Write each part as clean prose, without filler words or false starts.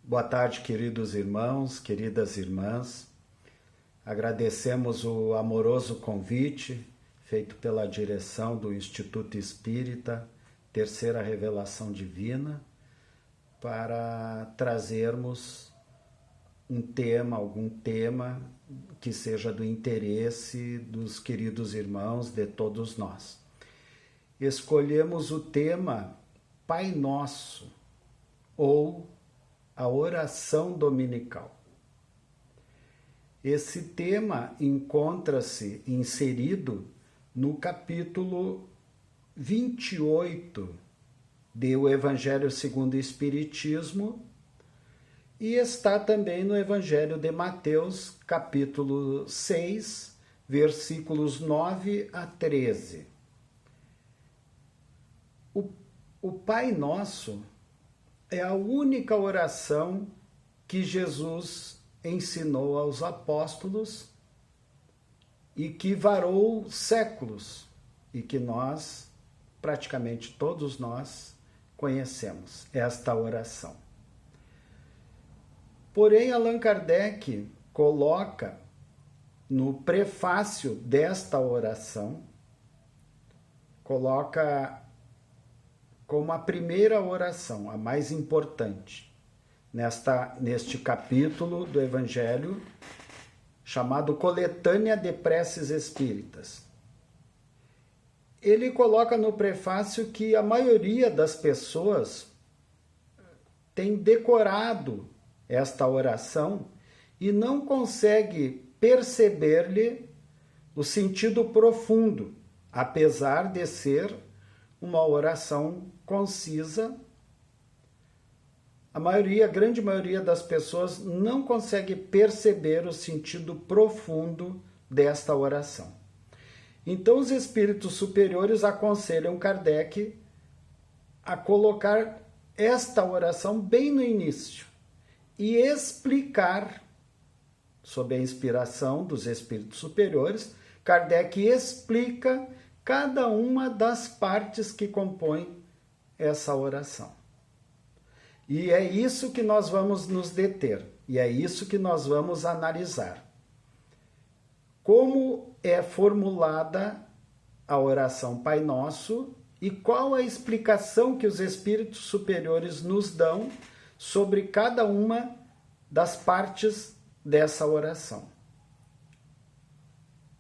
Boa tarde, queridos irmãos, queridas irmãs. Agradecemos o amoroso convite feito pela direção do Instituto Espírita Terceira Revelação Divina para trazermos algum tema que seja do interesse dos queridos irmãos, de todos nós. Escolhemos o tema Pai Nosso, ou a oração dominical. Esse tema encontra-se inserido no capítulo 28 do Evangelho segundo o Espiritismo e está também no Evangelho de Mateus, capítulo 6, versículos 9 a 13. O Pai Nosso é a única oração que Jesus ensinou aos apóstolos e que varou séculos e que nós, praticamente todos nós, conhecemos esta oração. Porém, Allan Kardec coloca no prefácio desta oração, coloca como a primeira oração, a mais importante, neste capítulo do Evangelho, chamado Coletânea de Preces Espíritas. Ele coloca no prefácio que a maioria das pessoas tem decorado esta oração e não consegue perceber-lhe o sentido profundo, apesar de ser uma oração concisa. A grande maioria das pessoas não consegue perceber o sentido profundo desta oração. Então, os espíritos superiores aconselham Kardec a colocar esta oração bem no início e explicar, sob a inspiração dos espíritos superiores, Kardec explica cada uma das partes que compõem essa oração. E é isso que nós vamos nos deter, e é isso que nós vamos analisar. Como é formulada a oração Pai Nosso e qual a explicação que os espíritos superiores nos dão sobre cada uma das partes dessa oração.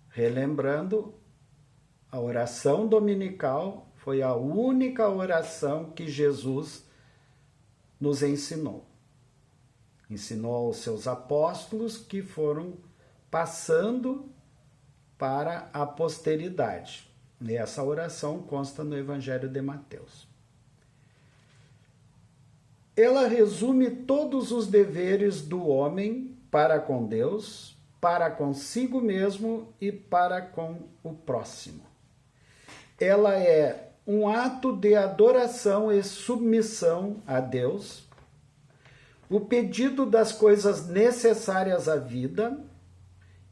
Relembrando, a oração dominical foi a única oração que Jesus nos ensinou. Ensinou aos seus apóstolos que foram passando para a posteridade. E essa oração consta no Evangelho de Mateus. Ela resume todos os deveres do homem para com Deus, para consigo mesmo e para com o próximo. Ela é um ato de adoração e submissão a Deus, o pedido das coisas necessárias à vida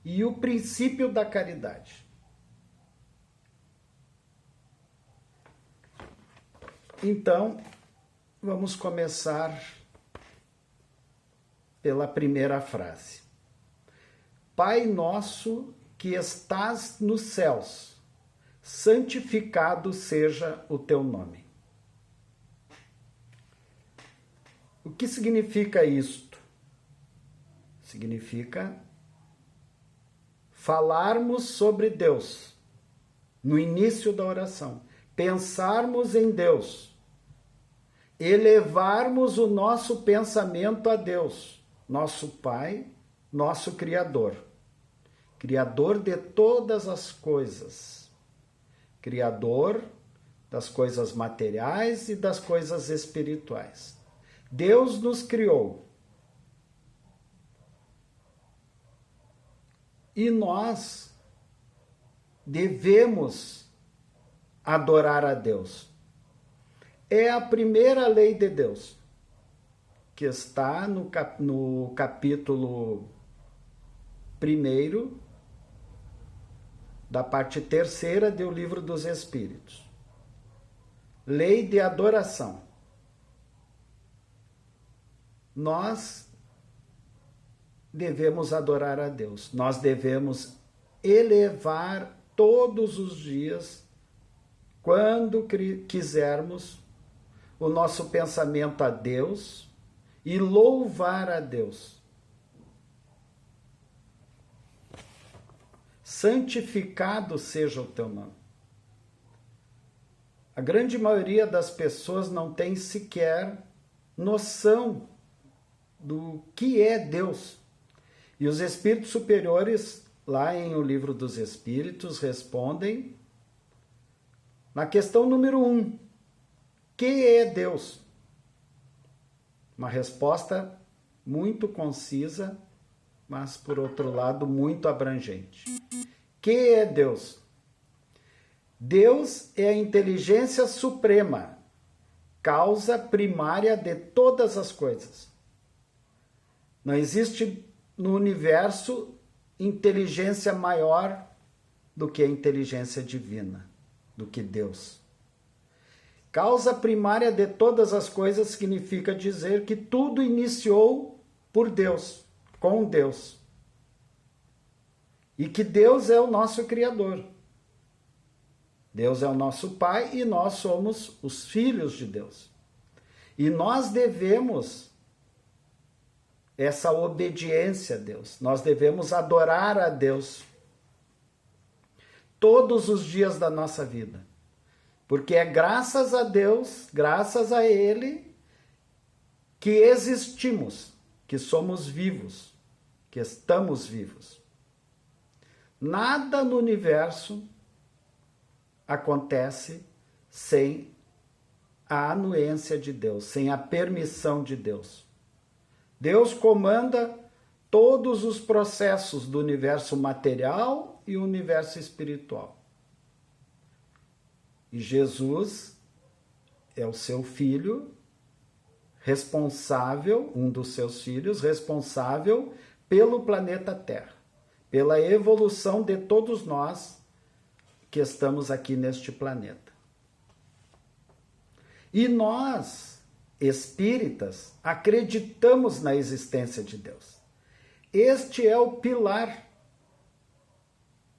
e o princípio da caridade. Então, vamos começar pela primeira frase. Pai nosso que estás nos céus, santificado seja o teu nome. O que significa isto? Significa falarmos sobre Deus no início da oração, pensarmos em Deus, elevarmos o nosso pensamento a Deus, nosso Pai, nosso Criador, Criador de todas as coisas, Criador das coisas materiais e das coisas espirituais. Deus nos criou. E nós devemos adorar a Deus. É a primeira lei de Deus, que está no capítulo 1 da parte 3ª do Livro dos Espíritos. Lei de adoração. nós devemos adorar a Deus. Nós devemos elevar todos os dias, quando quisermos, o nosso pensamento a Deus e louvar a Deus. Santificado seja o teu nome. A grande maioria das pessoas não tem sequer noção do que é Deus. E os espíritos superiores, lá em O Livro dos Espíritos, respondem na questão número 1. Que é Deus? Uma resposta muito concisa, mas, por outro lado, muito abrangente. Que é Deus? Deus é a inteligência suprema, causa primária de todas as coisas. Não existe no universo inteligência maior do que a inteligência divina, do que Deus. Causa primária de todas as coisas significa dizer que tudo iniciou por Deus, com Deus. E que Deus é o nosso Criador. Deus é o nosso Pai e nós somos os filhos de Deus. E nós devemos essa obediência a Deus. Nós devemos adorar a Deus todos os dias da nossa vida. Porque é graças a Deus, graças a Ele, que existimos, que somos vivos, que estamos vivos. Nada no universo acontece sem a anuência de Deus, sem a permissão de Deus. Deus comanda todos os processos do universo material e o universo espiritual. E Jesus é o seu filho responsável, um dos seus filhos, responsável pelo planeta Terra, pela evolução de todos nós que estamos aqui neste planeta. E nós, espíritas, acreditamos na existência de Deus. Este é o pilar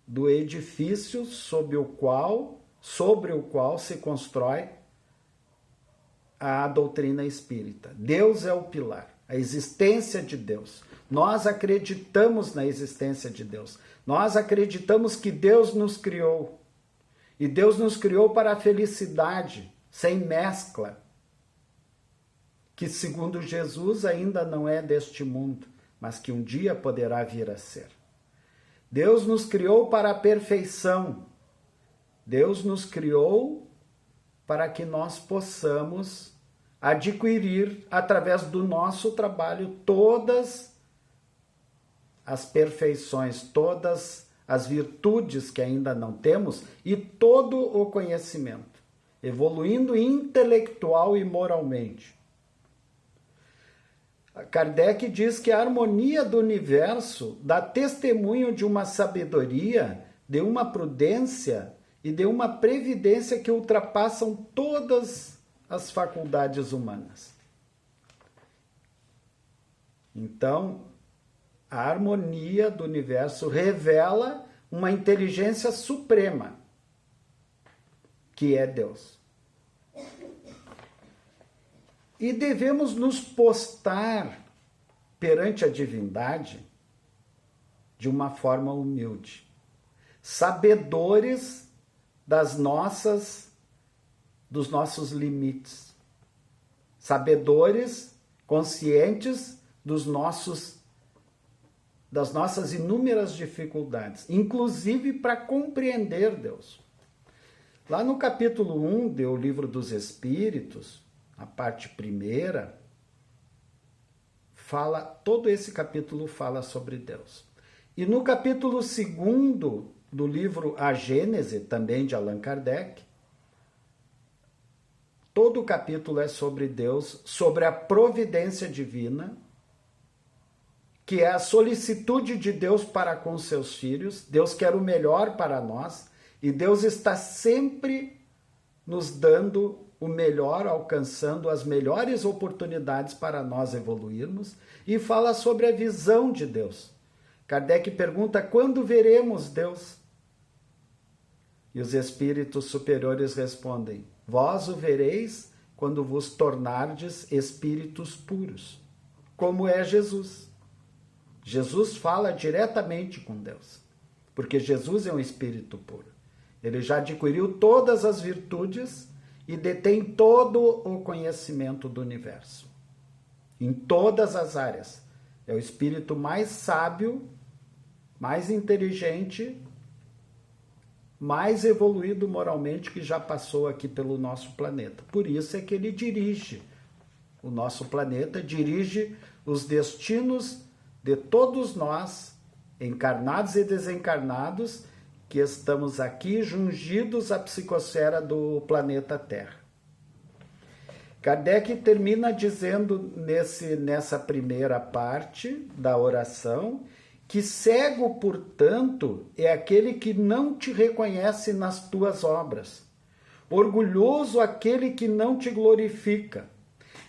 do edifício sobre o qual se constrói a doutrina espírita. Deus é o pilar, a existência de Deus. Nós acreditamos na existência de Deus. Nós acreditamos que Deus nos criou. E Deus nos criou para a felicidade, sem mescla. Que, segundo Jesus, ainda não é deste mundo, mas que um dia poderá vir a ser. Deus nos criou para a perfeição. Deus nos criou para que nós possamos adquirir, através do nosso trabalho, todas as perfeições, todas as virtudes que ainda não temos e todo o conhecimento, evoluindo intelectual e moralmente. Kardec diz que a harmonia do universo dá testemunho de uma sabedoria, de uma prudência e de uma previdência que ultrapassam todas as faculdades humanas. Então, a harmonia do universo revela uma inteligência suprema, que é Deus. E devemos nos postar perante a divindade de uma forma humilde, sabedores dos nossos limites, sabedores, conscientes das nossas inúmeras dificuldades, inclusive para compreender Deus. Lá no capítulo 1 do Livro dos Espíritos, a parte primeira, todo esse capítulo fala sobre Deus. E no capítulo 2 do livro A Gênese, também de Allan Kardec, todo o capítulo é sobre Deus, sobre a providência divina, que é a solicitude de Deus para com seus filhos. Deus quer o melhor para nós e Deus está sempre nos dando o melhor, alcançando as melhores oportunidades para nós evoluirmos, e fala sobre a visão de Deus. Kardec pergunta: quando veremos Deus? E os espíritos superiores respondem: vós o vereis quando vos tornardes espíritos puros, como é Jesus. Jesus fala diretamente com Deus, porque Jesus é um espírito puro. Ele já adquiriu todas as virtudes e detém todo o conhecimento do universo, em todas as áreas. É o espírito mais sábio, mais inteligente, mais evoluído moralmente que já passou aqui pelo nosso planeta. Por isso é que ele dirige o nosso planeta, dirige os destinos de todos nós, encarnados e desencarnados, que estamos aqui jungidos à psicosfera do planeta Terra. Kardec termina dizendo nessa primeira parte da oração que cego, portanto, é aquele que não te reconhece nas tuas obras, orgulhoso aquele que não te glorifica,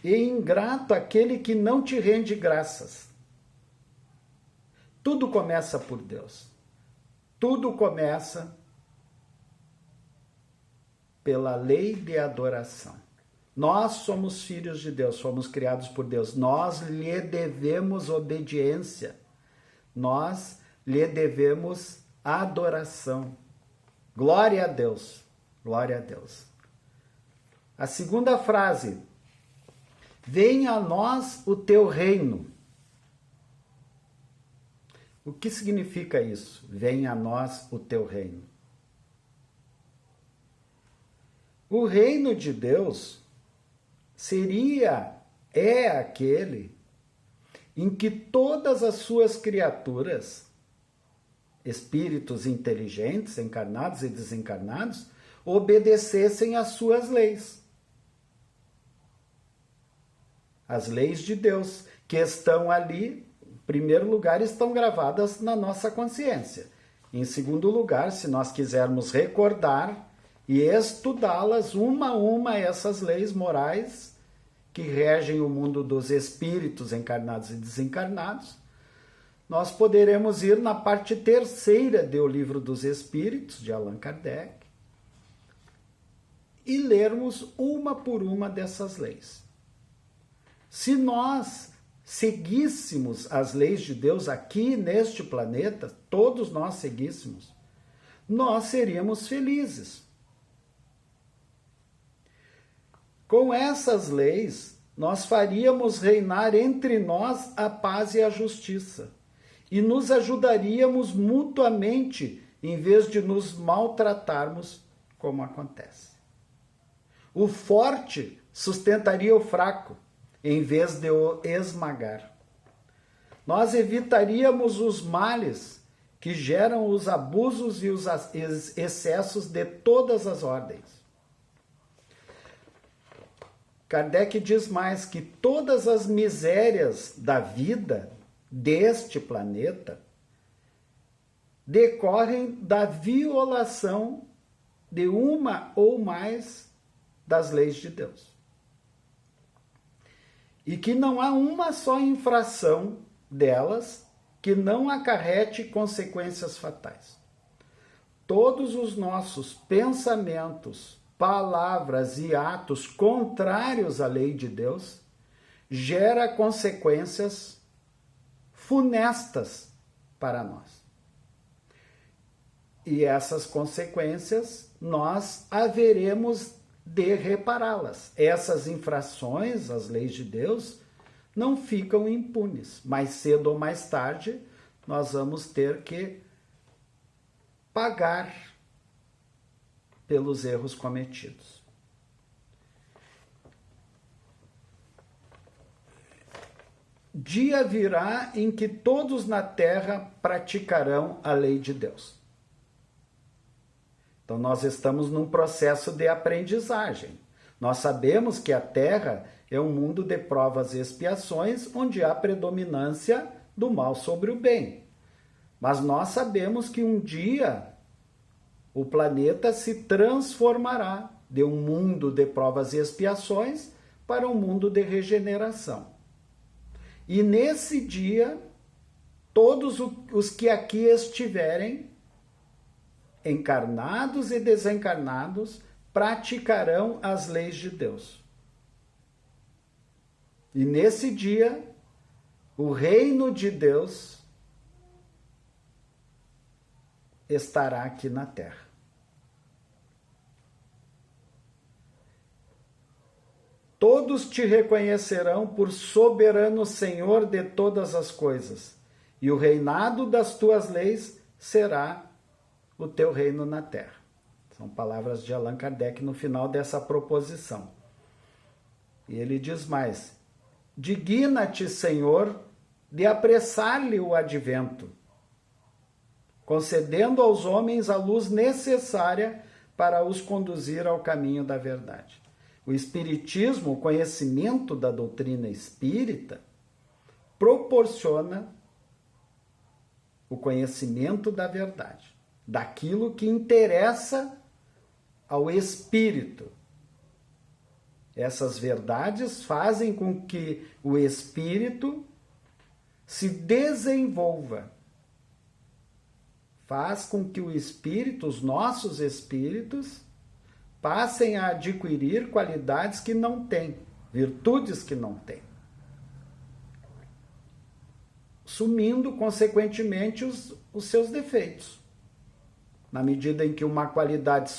e ingrato aquele que não te rende graças. Tudo começa por Deus. Tudo começa pela lei de adoração. Nós somos filhos de Deus, fomos criados por Deus. Nós lhe devemos obediência. Nós lhe devemos adoração. Glória a Deus. Glória a Deus. A segunda frase: venha a nós o teu reino. O que significa isso? Venha a nós o teu reino. O reino de Deus é aquele em que todas as suas criaturas, espíritos inteligentes, encarnados e desencarnados, obedecessem às suas leis. As leis de Deus, que estão ali. Em primeiro lugar, estão gravadas na nossa consciência. Em segundo lugar, se nós quisermos recordar e estudá-las uma a uma, essas leis morais que regem o mundo dos espíritos encarnados e desencarnados, nós poderemos ir na parte terceira do Livro dos Espíritos, de Allan Kardec, e lermos uma por uma dessas leis. Se nós seguíssemos as leis de Deus aqui neste planeta, todos nós seguíssemos, nós seríamos felizes. Com essas leis, nós faríamos reinar entre nós a paz e a justiça, e nos ajudaríamos mutuamente em vez de nos maltratarmos como acontece. O forte sustentaria o fraco, em vez de o esmagar. Nós evitaríamos os males que geram os abusos e os excessos de todas as ordens. Kardec diz mais que todas as misérias da vida deste planeta decorrem da violação de uma ou mais das leis de Deus. E que não há uma só infração delas que não acarrete consequências fatais. Todos os nossos pensamentos, palavras e atos contrários à lei de Deus geram consequências funestas para nós. E essas consequências nós haveremos de repará-las. Essas infrações às leis de Deus não ficam impunes. Mais cedo ou mais tarde, nós vamos ter que pagar pelos erros cometidos. Dia virá em que todos na terra praticarão a lei de Deus. Então, nós estamos num processo de aprendizagem. Nós sabemos que a Terra é um mundo de provas e expiações, onde há predominância do mal sobre o bem. Mas nós sabemos que um dia o planeta se transformará de um mundo de provas e expiações para um mundo de regeneração. E nesse dia, todos os que aqui estiverem, encarnados e desencarnados, praticarão as leis de Deus. E nesse dia, o reino de Deus estará aqui na Terra. Todos te reconhecerão por soberano Senhor de todas as coisas, e o reinado das tuas leis será o teu reino na terra. São palavras de Allan Kardec no final dessa proposição. E ele diz mais: digna-te, Senhor, de apressar-lhe o advento, concedendo aos homens a luz necessária para os conduzir ao caminho da verdade. O Espiritismo, o conhecimento da doutrina espírita, proporciona o conhecimento da verdade, daquilo que interessa ao espírito. Essas verdades fazem com que o espírito se desenvolva. Faz com que o espírito, os nossos espíritos, passem a adquirir qualidades que não têm, virtudes que não têm, sumindo, consequentemente, os seus defeitos. Na medida em que uma qualidade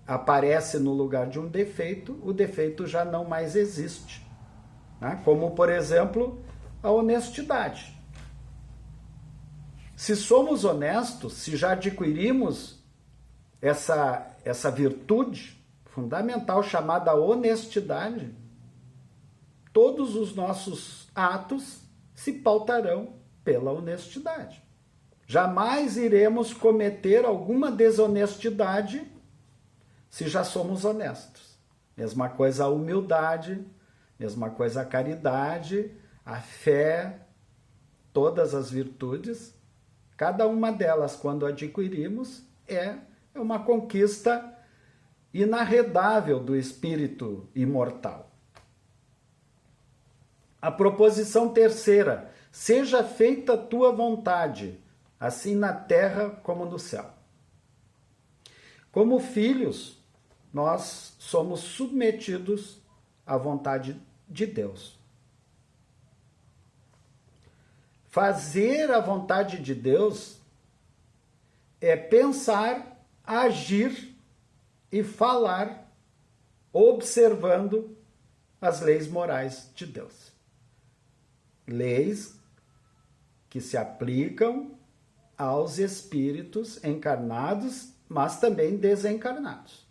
aparece no lugar de um defeito, o defeito já não mais existe. Né? Como, por exemplo, a honestidade. Se somos honestos, se já adquirimos essa virtude fundamental chamada honestidade, todos os nossos atos se pautarão pela honestidade. Jamais iremos cometer alguma desonestidade se já somos honestos. Mesma coisa a humildade, mesma coisa a caridade, a fé, todas as virtudes, cada uma delas, quando adquirimos, é uma conquista inarredável do espírito imortal. A proposição terceira: seja feita a tua vontade, assim na terra como no céu. Como filhos, nós somos submetidos à vontade de Deus. Fazer a vontade de Deus é pensar, agir e falar observando as leis morais de Deus. Leis que se aplicam aos espíritos encarnados, mas também desencarnados.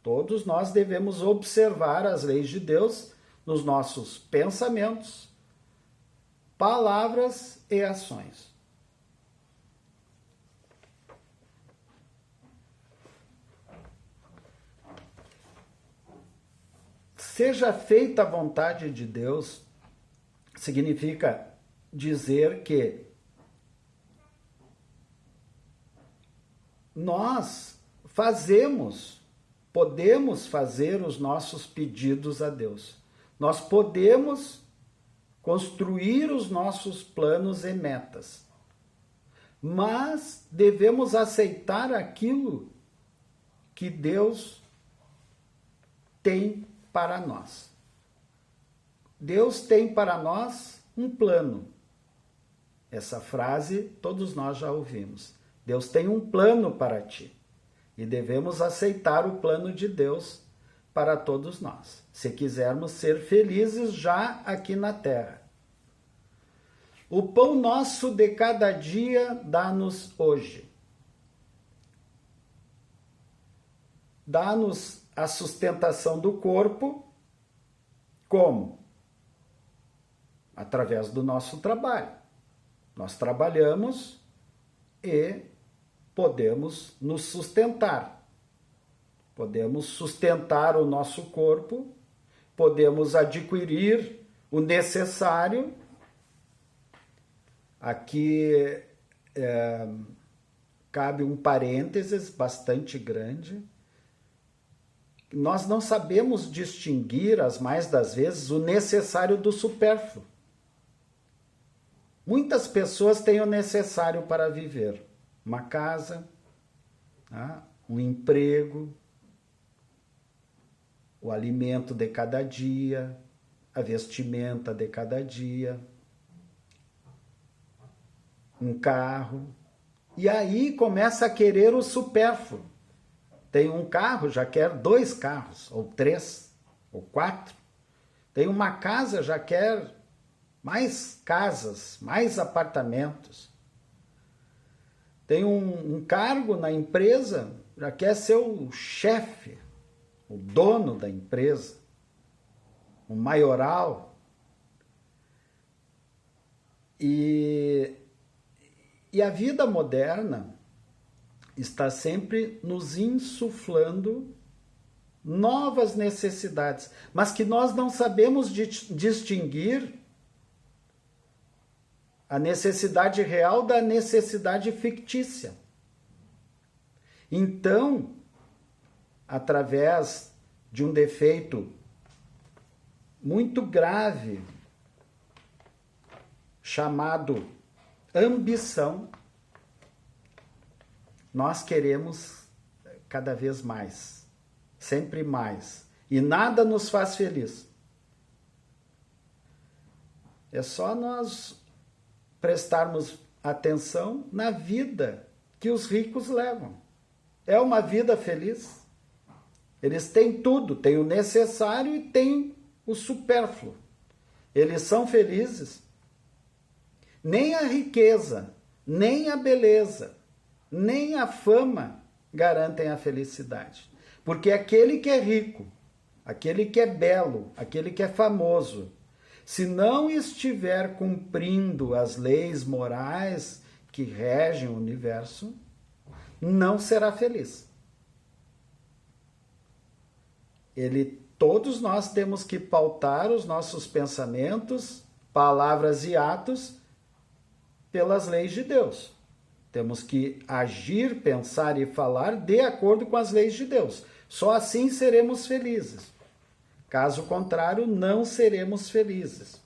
Todos nós devemos observar as leis de Deus nos nossos pensamentos, palavras e ações. Seja feita a vontade de Deus significa dizer que nós podemos fazer os nossos pedidos a Deus. Nós podemos construir os nossos planos e metas. Mas devemos aceitar aquilo que Deus tem para nós. Deus tem para nós um plano. Essa frase todos nós já ouvimos. Deus tem um plano para ti. E devemos aceitar o plano de Deus para todos nós, se quisermos ser felizes já aqui na terra. O pão nosso de cada dia dá-nos hoje. Dá-nos a sustentação do corpo, como? Através do nosso trabalho. Nós trabalhamos e podemos nos sustentar. Podemos sustentar o nosso corpo, podemos adquirir o necessário. Aqui cabe um parênteses bastante grande. nós não sabemos distinguir, as mais das vezes, o necessário do supérfluo. Muitas pessoas têm o necessário para viver. Uma casa, um emprego, o alimento de cada dia, a vestimenta de cada dia, um carro. E aí começa a querer o supérfluo. Tem um carro, já quer 2 carros, ou 3, ou 4. Tem uma casa, já quer mais casas, mais apartamentos. Tem um cargo na empresa, já quer ser o chefe, o dono da empresa, o maioral. E a vida moderna está sempre nos insuflando novas necessidades, mas que nós não sabemos distinguir a necessidade real da necessidade fictícia. Então, através de um defeito muito grave, chamado ambição, nós queremos cada vez mais, sempre mais, e nada nos faz feliz. É só nós prestarmos atenção na vida que os ricos levam. É uma vida feliz. Eles têm tudo, têm o necessário e têm o supérfluo. Eles são felizes. Nem a riqueza, nem a beleza, nem a fama garantem a felicidade. Porque aquele que é rico, aquele que é belo, aquele que é famoso, se não estiver cumprindo as leis morais que regem o universo, não será feliz. Todos nós temos que pautar os nossos pensamentos, palavras e atos pelas leis de Deus. Temos que agir, pensar e falar de acordo com as leis de Deus. Só assim seremos felizes. Caso contrário, não seremos felizes.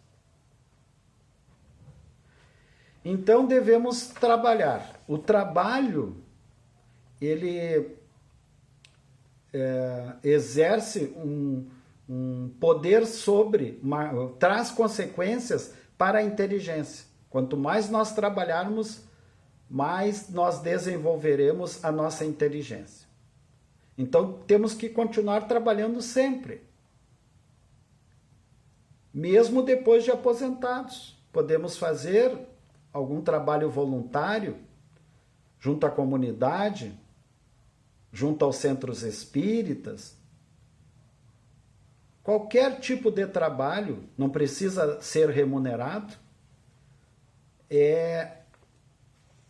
Então devemos trabalhar. O trabalho, ele exerce um poder traz consequências para a inteligência. Quanto mais nós trabalharmos, mais nós desenvolveremos a nossa inteligência. Então temos que continuar trabalhando sempre. Mesmo depois de aposentados, podemos fazer algum trabalho voluntário junto à comunidade, junto aos centros espíritas. Qualquer tipo de trabalho, não precisa ser remunerado, é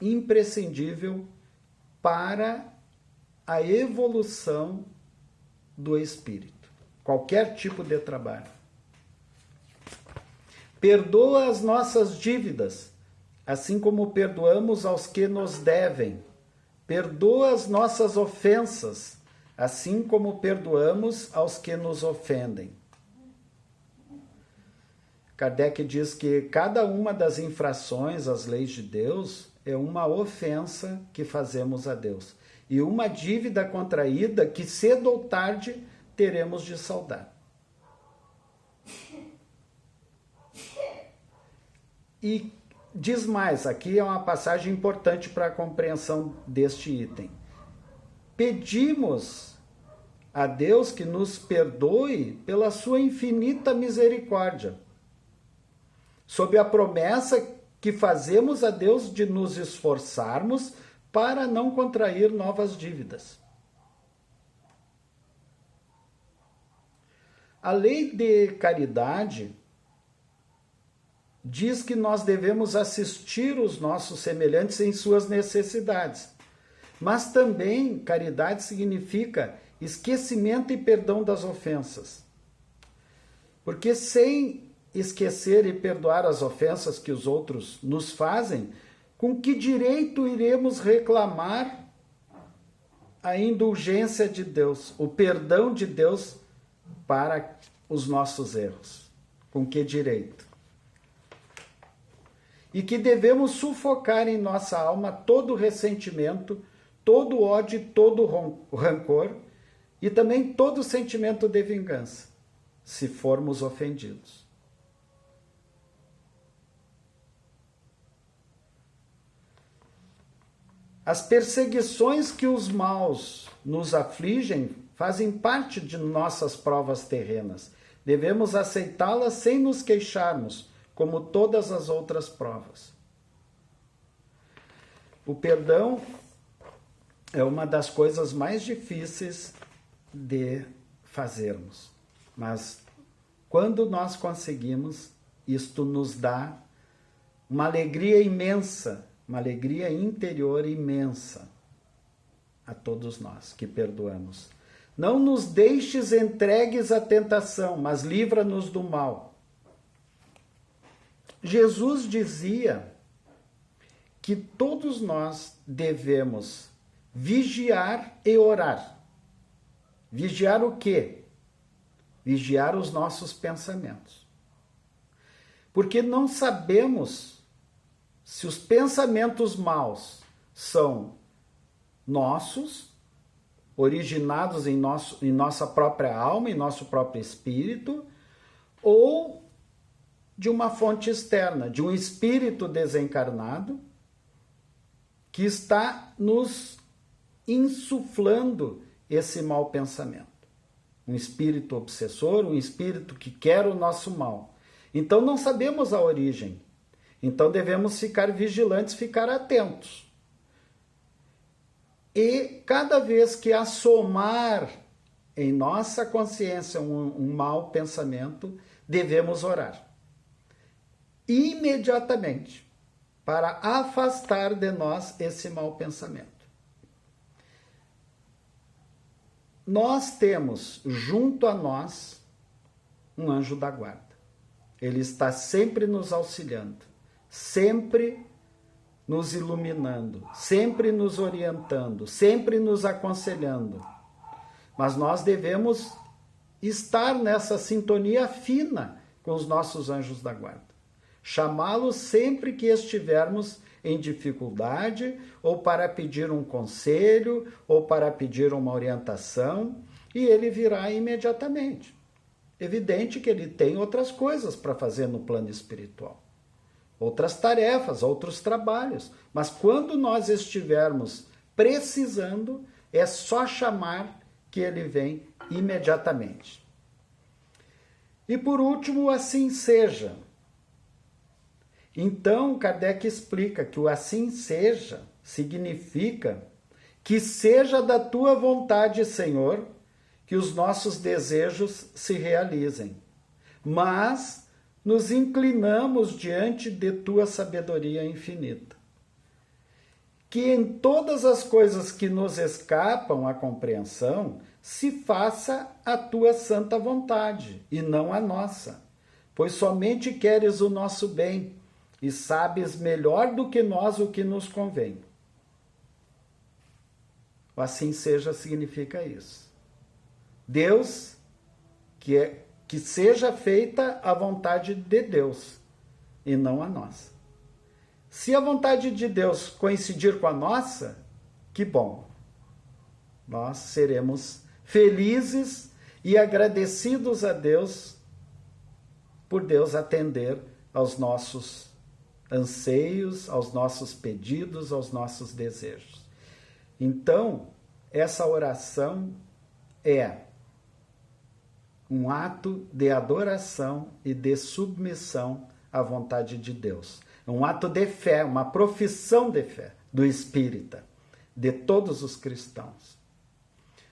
imprescindível para a evolução do espírito. Qualquer tipo de trabalho. Perdoa as nossas dívidas, assim como perdoamos aos que nos devem. Perdoa as nossas ofensas, assim como perdoamos aos que nos ofendem. Kardec diz que cada uma das infrações às leis de Deus é uma ofensa que fazemos a Deus. E uma dívida contraída que cedo ou tarde teremos de saldar. E diz mais, aqui é uma passagem importante para a compreensão deste item. Pedimos a Deus que nos perdoe pela sua infinita misericórdia, sob a promessa que fazemos a Deus de nos esforçarmos para não contrair novas dívidas. A lei de caridade diz que nós devemos assistir os nossos semelhantes em suas necessidades. Mas também caridade significa esquecimento e perdão das ofensas. Porque sem esquecer e perdoar as ofensas que os outros nos fazem, com que direito iremos reclamar a indulgência de Deus, o perdão de Deus para os nossos erros. Com que direito? E que devemos sufocar em nossa alma todo ressentimento, todo ódio, todo rancor e também todo sentimento de vingança, se formos ofendidos. As perseguições que os maus nos afligem fazem parte de nossas provas terrenas. Devemos aceitá-las sem nos queixarmos, como todas as outras provas. O perdão é uma das coisas mais difíceis de fazermos. Mas quando nós conseguimos, isto nos dá uma alegria imensa, uma alegria interior imensa a todos nós que perdoamos. Não nos deixes entregues à tentação, mas livra-nos do mal. Jesus dizia que todos nós devemos vigiar e orar. Vigiar o quê? Vigiar os nossos pensamentos. Porque não sabemos se os pensamentos maus são nossos, originados em nossa própria alma, em nosso próprio espírito, ou de uma fonte externa, de um espírito desencarnado que está nos insuflando esse mau pensamento. Um espírito obsessor, um espírito que quer o nosso mal. Então não sabemos a origem. Então devemos ficar vigilantes, ficar atentos. E cada vez que assomar em nossa consciência um mau pensamento, devemos orar. Imediatamente, para afastar de nós esse mau pensamento. Nós temos junto a nós um anjo da guarda. Ele está sempre nos auxiliando, sempre nos iluminando, sempre nos orientando, sempre nos aconselhando. Mas nós devemos estar nessa sintonia fina com os nossos anjos da guarda. Chamá-los sempre que estivermos em dificuldade, ou para pedir um conselho, ou para pedir uma orientação, e ele virá imediatamente. Evidente que ele tem outras coisas para fazer no plano espiritual. Outras tarefas, outros trabalhos. Mas quando nós estivermos precisando, é só chamar que ele vem imediatamente. E por último, assim seja. Então, Kardec explica que o assim seja significa que seja da tua vontade, Senhor, que os nossos desejos se realizem. Mas nos inclinamos diante de tua sabedoria infinita. Que em todas as coisas que nos escapam à compreensão, se faça a tua santa vontade, e não a nossa, pois somente queres o nosso bem, e sabes melhor do que nós o que nos convém. O assim seja significa isso. Deus, que seja feita a vontade de Deus, e não a nossa. Se a vontade de Deus coincidir com a nossa, que bom. Nós seremos felizes e agradecidos a Deus por Deus atender aos nossos anseios, aos nossos pedidos, aos nossos desejos. Então, essa oração é um ato de adoração e de submissão à vontade de Deus. É um ato de fé, uma profissão de fé do espírita, de todos os cristãos.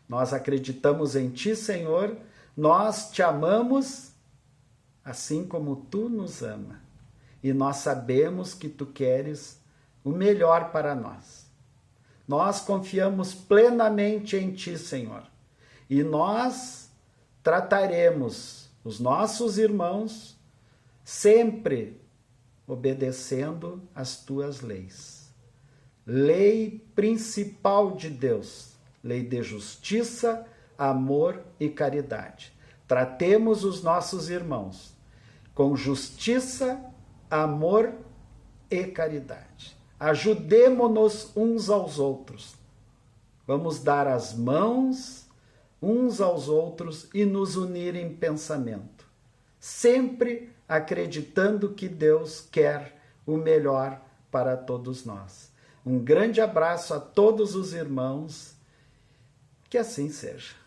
Nós acreditamos em Ti, Senhor, nós Te amamos assim como Tu nos ama. E nós sabemos que Tu queres o melhor para nós. Nós confiamos plenamente em Ti, Senhor. E nós trataremos os nossos irmãos sempre obedecendo às Tuas leis. Lei principal de Deus, lei de justiça, amor e caridade. Tratemos os nossos irmãos com justiça, amor e caridade. Ajudemo-nos uns aos outros. Vamos dar as mãos uns aos outros e nos unir em pensamento, sempre acreditando que Deus quer o melhor para todos nós. Um grande abraço a todos os irmãos, que assim seja.